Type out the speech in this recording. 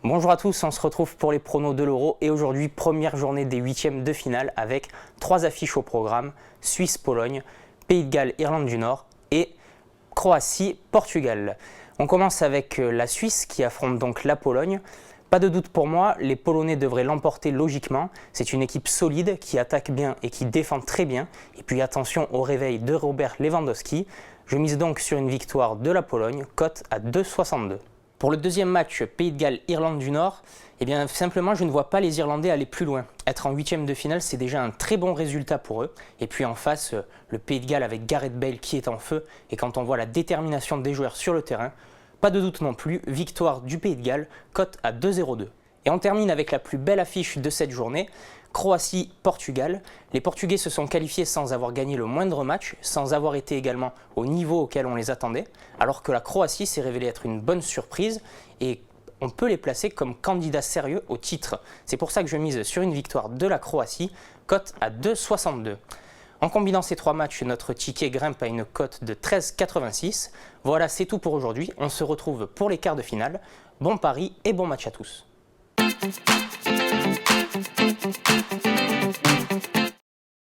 Bonjour à tous, on se retrouve pour les pronos de l'Euro et aujourd'hui première journée des huitièmes de finale avec 3 affiches au programme, Suisse-Pologne, Pays de Galles, Irlande du Nord et Croatie-Portugal. On commence avec la Suisse qui affronte donc la Pologne. Pas de doute pour moi, les Polonais devraient l'emporter logiquement. C'est une équipe solide qui attaque bien et qui défend très bien. Et puis attention au réveil de Robert Lewandowski. Je mise donc sur une victoire de la Pologne, cote à 2,62. Pour le deuxième match, Pays de Galles, Irlande du Nord, eh bien simplement je ne vois pas les Irlandais aller plus loin. Être en huitième de finale, c'est déjà un très bon résultat pour eux. Et puis en face, le Pays de Galles avec Gareth Bale qui est en feu. Et quand on voit la détermination des joueurs sur le terrain, pas de doute non plus, victoire du Pays de Galles, cote à 2,02. Et on termine avec la plus belle affiche de cette journée, Croatie-Portugal. Les Portugais se sont qualifiés sans avoir gagné le moindre match, sans avoir été également au niveau auquel on les attendait, alors que la Croatie s'est révélée être une bonne surprise et on peut les placer comme candidats sérieux au titre. C'est pour ça que je mise sur une victoire de la Croatie, cote à 2,62. En combinant ces 3 matchs, notre ticket grimpe à une cote de 13,86. Voilà, c'est tout pour aujourd'hui. On se retrouve pour les quarts de finale. Bon pari et bon match à tous.